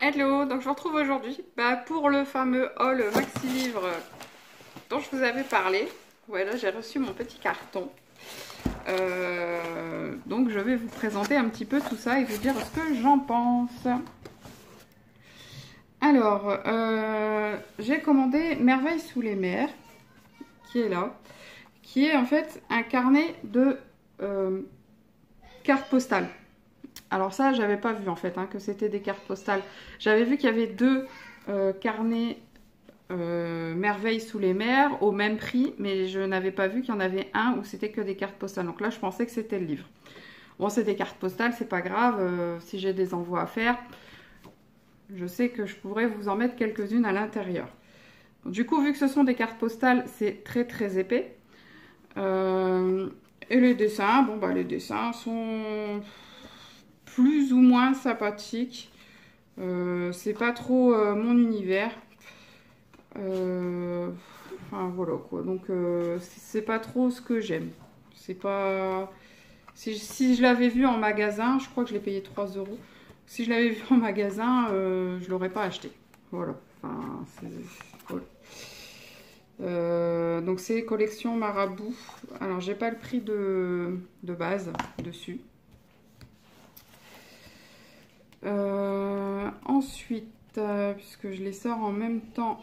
Hello, donc je vous retrouve aujourd'hui pour le fameux haul Maxi Livre dont je vous avais parlé. Voilà, j'ai reçu mon petit carton. Donc je vais vous présenter un petit peu tout ça et vous dire ce que j'en pense. Alors, j'ai commandé Merveille sous les mers, qui est là, qui est en fait un carnet de cartes postales. Alors ça, j'avais pas vu en fait que c'était des cartes postales. J'avais vu qu'il y avait deux carnets Merveille sous les mers au même prix, mais je n'avais pas vu qu'il y en avait un où c'était que des cartes postales. Donc là, je pensais que c'était le livre. Bon, c'est des cartes postales, c'est pas grave. Si j'ai des envois à faire, je sais que je pourrais vous en mettre quelques-unes à l'intérieur. Du coup, vu que ce sont des cartes postales, c'est très très épais. Et les dessins, bon bah les dessins sont plus ou moins sympathiques. C'est pas trop mon univers. Enfin voilà quoi. Donc c'est pas trop ce que j'aime. C'est pas. Si je l'avais vu en magasin, je crois que je l'ai payé 3 euros. Si je l'avais vu en magasin, je l'aurais pas acheté. Voilà. Enfin, voilà. Donc c'est collection Marabout. Alors j'ai pas le prix de base dessus. Ensuite, puisque je les sors en même temps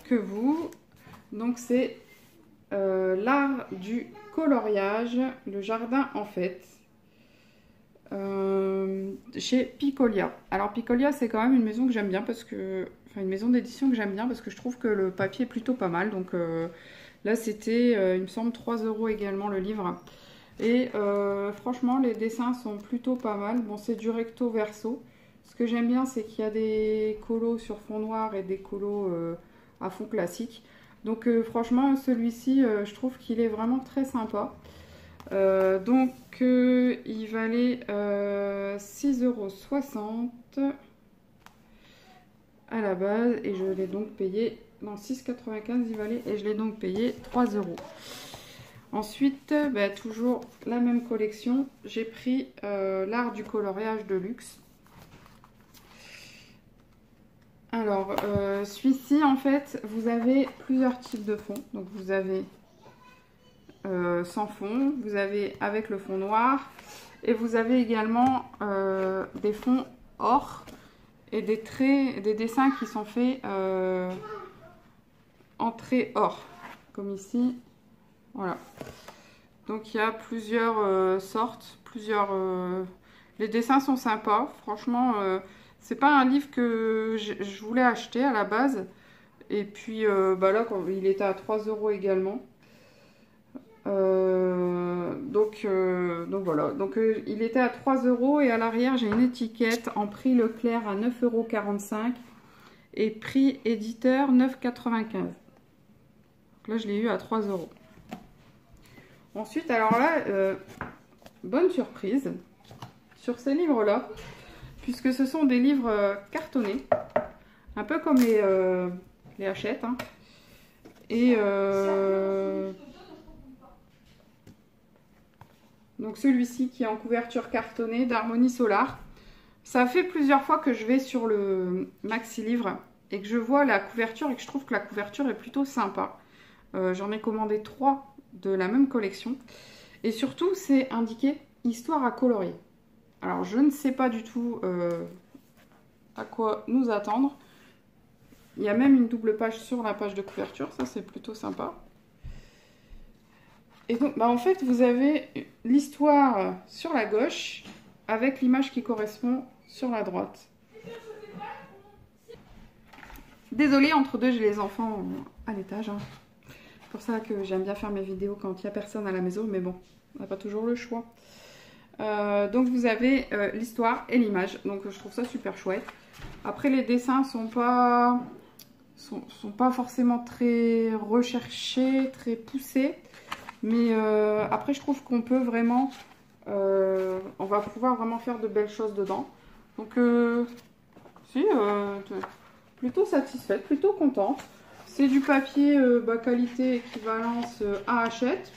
que vous, donc c'est l'art du coloriage, le jardin en fait, chez Picolia. Alors Picolia, c'est quand même une maison que j'aime bien parce que, enfin une maison d'édition que j'aime bien parce que je trouve que le papier est plutôt pas mal. Donc là c'était, il me semble, 3 euros également le livre. Et franchement, les dessins sont plutôt pas mal. Bon, c'est du recto verso. Ce que j'aime bien, c'est qu'il y a des colos sur fond noir et des colos à fond classique. Donc franchement, celui-ci, je trouve qu'il est vraiment très sympa. Donc il valait 6,60 € à la base. Et je l'ai donc payé... Non, 6,95 € il valait. Et je l'ai donc payé 3 €. Ensuite, toujours la même collection, j'ai pris l'art du coloriage de luxe. Alors, celui-ci, en fait, vous avez plusieurs types de fonds. Donc, vous avez sans fond, vous avez avec le fond noir, et vous avez également des fonds or et des traits, des dessins qui sont faits en traits or, comme ici. Voilà. Donc il y a plusieurs sortes, les dessins sont sympas. Franchement, c'est pas un livre que je voulais acheter à la base. Et puis là, il était à 3 € également. Donc voilà. Donc il était à 3 € et à l'arrière, j'ai une étiquette en prix Leclerc à 9,45 € et prix éditeur 9,95 €. Donc là, je l'ai eu à 3 €. Ensuite, alors là, bonne surprise sur ces livres-là, puisque ce sont des livres cartonnés, un peu comme les Hachette. Et donc celui-ci qui est en couverture cartonnée d'Harmonie Solar. Ça fait plusieurs fois que je vais sur le Maxi Livre et que je vois la couverture et que je trouve que la couverture est plutôt sympa. J'en ai commandé 3 de la même collection. Et surtout, c'est indiqué histoire à colorier. Alors, je ne sais pas du tout à quoi nous attendre. Il y a même une double page sur la page de couverture. Ça, c'est plutôt sympa. Et donc, en fait, vous avez l'histoire sur la gauche avec l'image qui correspond sur la droite. Désolée, entre deux, j'ai les enfants à l'étage. C'est pour ça que j'aime bien faire mes vidéos quand il n'y a personne à la maison, mais bon, on n'a pas toujours le choix. Donc vous avez l'histoire et l'image, donc je trouve ça super chouette. Après, les dessins sont pas forcément très recherchés, très poussés, mais après je trouve qu'on peut vraiment, on va pouvoir vraiment faire de belles choses dedans. Donc plutôt satisfaite, plutôt contente. C'est du papier qualité équivalence à Hachette.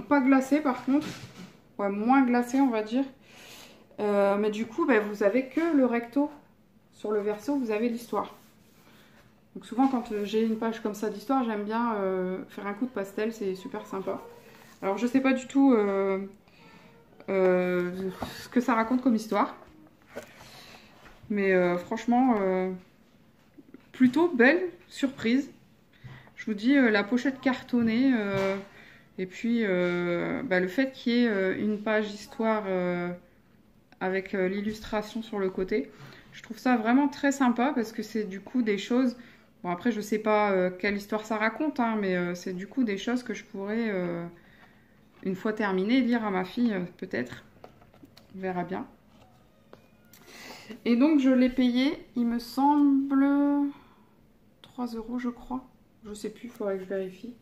Pas glacé par contre. Ouais, moins glacé on va dire. Mais du coup, ben, vous avez que le recto. Sur le verso, vous avez l'histoire. Donc souvent, quand j'ai une page comme ça d'histoire, j'aime bien faire un coup de pastel, c'est super sympa. Alors, je sais pas du tout ce que ça raconte comme histoire. Mais franchement, plutôt belle surprise. Je vous dis, la pochette cartonnée, et puis bah, le fait qu'il y ait une page histoire avec l'illustration sur le côté. Je trouve ça vraiment très sympa parce que c'est du coup des choses... Bon, après, je sais pas quelle histoire ça raconte, hein, mais c'est du coup des choses que je pourrais, une fois terminé, lire à ma fille, peut-être. On verra bien. Et donc, je l'ai payé, il me semble, 3 € je crois. Je sais plus, il faudrait que je vérifie.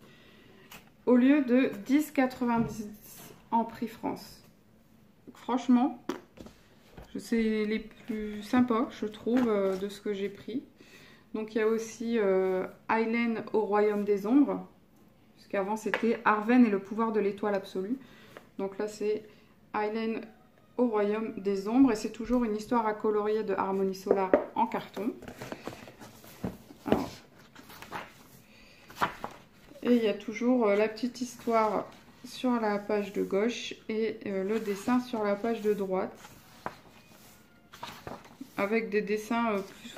Au lieu de 10,90 en prix France. Franchement, c'est les plus sympas, je trouve, de ce que j'ai pris. Donc, il y a aussi Aileen au Royaume des Ombres. Puisqu'avant, c'était Arwen et le pouvoir de l'étoile absolue. Donc là, c'est Aileen au Royaume des Ombres. Et c'est toujours une histoire à colorier de Harmonie Solar en carton. Alors, et il y a toujours la petite histoire sur la page de gauche et le dessin sur la page de droite. Avec des dessins plus...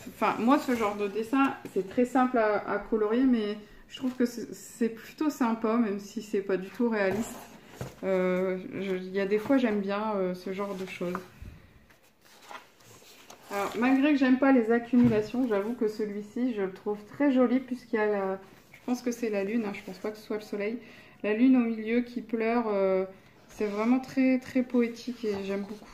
Enfin, moi, ce genre de dessin, c'est très simple à colorier, mais je trouve que c'est plutôt sympa, même si c'est pas du tout réaliste. Il y a des fois, j'aime bien ce genre de choses. Alors, malgré que j'aime pas les accumulations, j'avoue que celui-ci, je le trouve très joli, puisqu'il y a la... Je pense que c'est la lune, hein, je pense pas que ce soit le soleil. La lune au milieu qui pleure, c'est vraiment très, très poétique et j'aime beaucoup.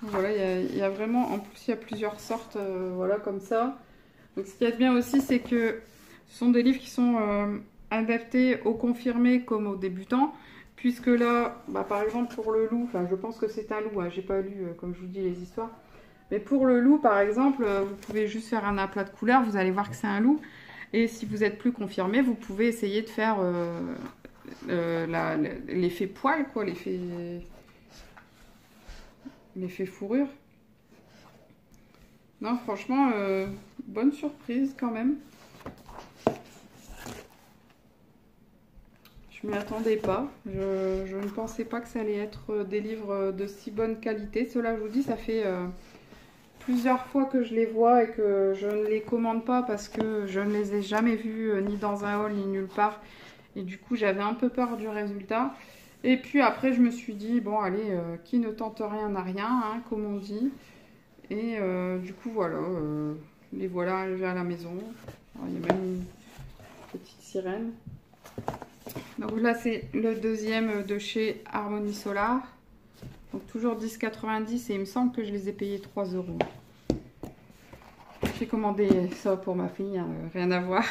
Voilà, il y a vraiment, en plus il y a plusieurs sortes, voilà, comme ça. Donc ce qu'il y a de bien aussi, c'est que ce sont des livres qui sont adaptés aux confirmés comme aux débutants. Puisque là, bah, par exemple pour le loup, enfin je pense que c'est un loup, hein, j'ai pas lu, comme je vous dis, les histoires. Mais pour le loup, par exemple, vous pouvez juste faire un aplat de couleurs, vous allez voir que c'est un loup. Et si vous êtes plus confirmé, vous pouvez essayer de faire l'effet poil, quoi, l'effet fourrure. Non, franchement, bonne surprise quand même. Je m'y attendais pas. Je ne pensais pas que ça allait être des livres de si bonne qualité. Cela, je vous dis, ça fait plusieurs fois que je les vois et que je ne les commande pas parce que je ne les ai jamais vus ni dans un haul ni nulle part. Et du coup, j'avais un peu peur du résultat. Et puis après, je me suis dit, bon, allez, qui ne tente rien n'a rien, hein, comme on dit. Et du coup, voilà, les voilà arrivés à la maison. Alors, il y a même une petite sirène. Donc là, c'est le deuxième de chez Harmonie Solar. Donc toujours 10,90 et il me semble que je les ai payés 3 €. J'ai commandé ça pour ma fille, hein, rien à voir.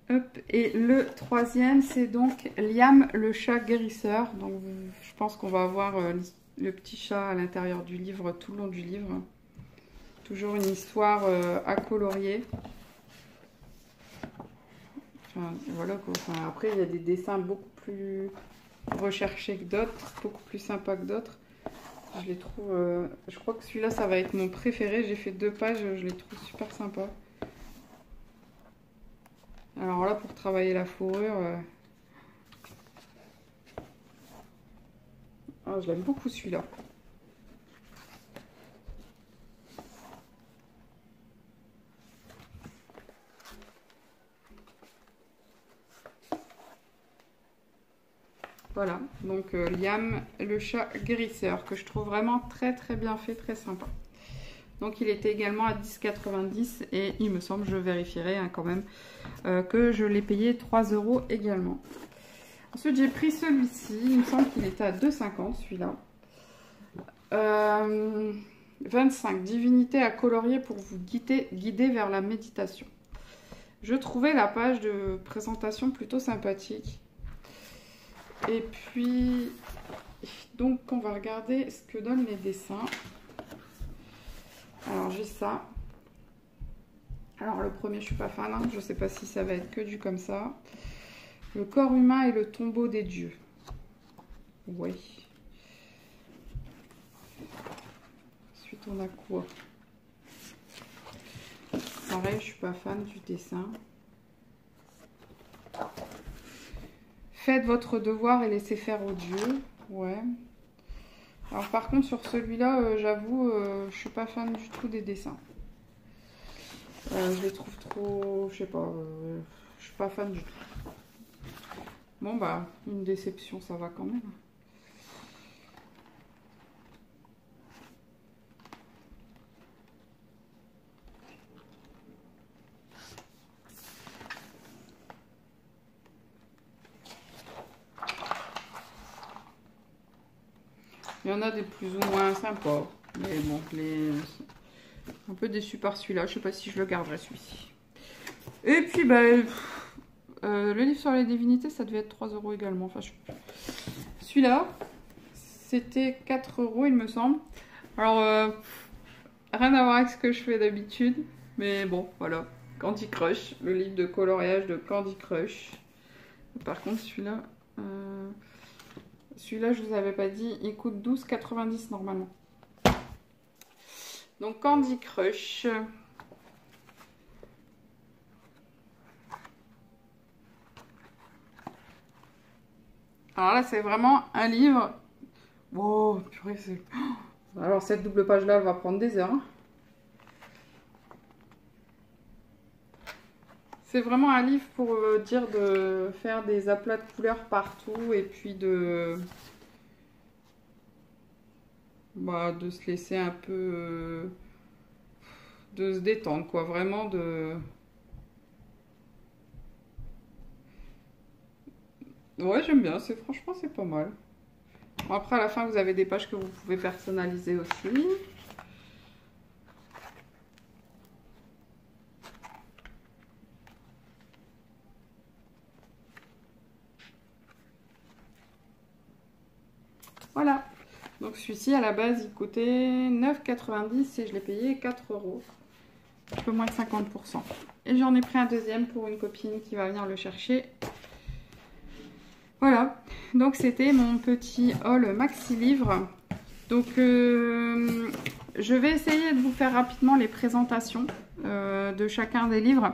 Hop, et le troisième, c'est donc Liam, le chat guérisseur. Donc je pense qu'on va avoir le petit chat à l'intérieur du livre, tout le long du livre. Toujours une histoire à colorier. Enfin, voilà quoi. Enfin, après, il y a des dessins beaucoup plus recherchés que d'autres, beaucoup plus sympas que d'autres. Je les trouve... je crois que celui-là, ça va être mon préféré. J'ai fait 2 pages, je les trouve super sympas. Alors là, pour travailler la fourrure... Oh, je l'aime beaucoup celui-là. Voilà, donc Liam, le chat guérisseur, que je trouve vraiment très très bien fait, très sympa. Donc il était également à 10,90 et il me semble, je vérifierai hein, quand même, que je l'ai payé 3 € également. Ensuite j'ai pris celui-ci, il me semble qu'il était à 2,50 celui-là. 25 divinités à colorier pour vous guider vers la méditation. Je trouvais la page de présentation plutôt sympathique. Et puis, donc on va regarder ce que donnent les dessins. Alors j'ai ça. Alors le premier je suis pas fan, hein. Je sais pas si ça va être que du comme ça. Le corps humain et le tombeau des dieux. Ouais. Ensuite, on a quoi? Pareil, je suis pas fan du dessin. Faites votre devoir et laissez faire au Dieu. Ouais. Alors par contre, sur celui-là, j'avoue, je suis pas fan du tout des dessins. Je les trouve trop... Je sais pas. Je suis pas fan du tout. Bon bah, une déception, ça va quand même. Il y en a des plus ou moins sympas. Mais bon, un peu déçu par celui-là. Je sais pas si je le garderai celui-ci. Et puis, ben, le livre sur les divinités, ça devait être 3 € également. Enfin, celui-là, c'était 4 €, il me semble. Alors, rien à voir avec ce que je fais d'habitude. Mais bon, voilà. Candy Crush, le livre de coloriage de Candy Crush. Par contre, celui-là... Celui-là, je vous avais pas dit, il coûte 12,90 € normalement. Donc, Candy Crush. Alors là, c'est vraiment un livre. Oh, purée, c'est... Alors, cette double page-là, elle va prendre des heures. C'est vraiment un livre pour dire de faire des aplats de couleurs partout et puis de se laisser un peu... de se détendre, quoi. Vraiment de... Ouais, j'aime bien. Franchement, c'est pas mal. Bon, après, à la fin, vous avez des pages que vous pouvez personnaliser aussi. Voilà. Donc celui-ci, à la base, il coûtait 9,90 € et je l'ai payé 4 €. Un peu moins de 50%. Et j'en ai pris un deuxième pour une copine qui va venir le chercher. Voilà. Donc c'était mon petit haul maxi livre. Donc je vais essayer de vous faire rapidement les présentations de chacun des livres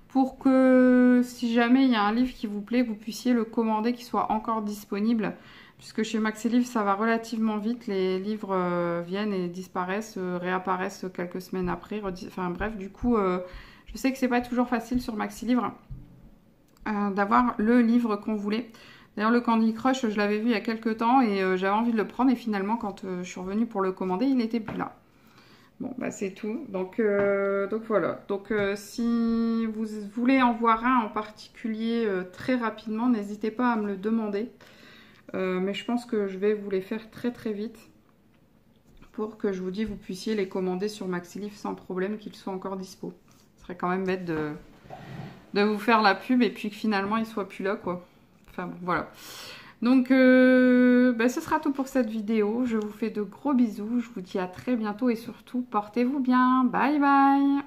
pour que si jamais il y a un livre qui vous plaît, vous puissiez le commander, qu'il soit encore disponible. Puisque chez Maxi Livre, ça va relativement vite. Les livres viennent et disparaissent, réapparaissent quelques semaines après. Enfin bref, du coup, je sais que c'est pas toujours facile sur Maxi Livre d'avoir le livre qu'on voulait. D'ailleurs, le Candy Crush, je l'avais vu il y a quelques temps et j'avais envie de le prendre. Et finalement, quand je suis revenue pour le commander, il n'était plus là. Bon, bah c'est tout. Donc voilà. Donc si vous voulez en voir un en particulier très rapidement, n'hésitez pas à me le demander. Mais je pense que je vais vous les faire très très vite pour que je vous dis vous puissiez les commander sur Maxi Livre sans problème, qu'ils soient encore dispo. Ce serait quand même bête de vous faire la pub et puis que finalement ils soient plus là, quoi. Enfin bon, voilà. Donc ce sera tout pour cette vidéo. Je vous fais de gros bisous. Je vous dis à très bientôt et surtout portez-vous bien. Bye bye.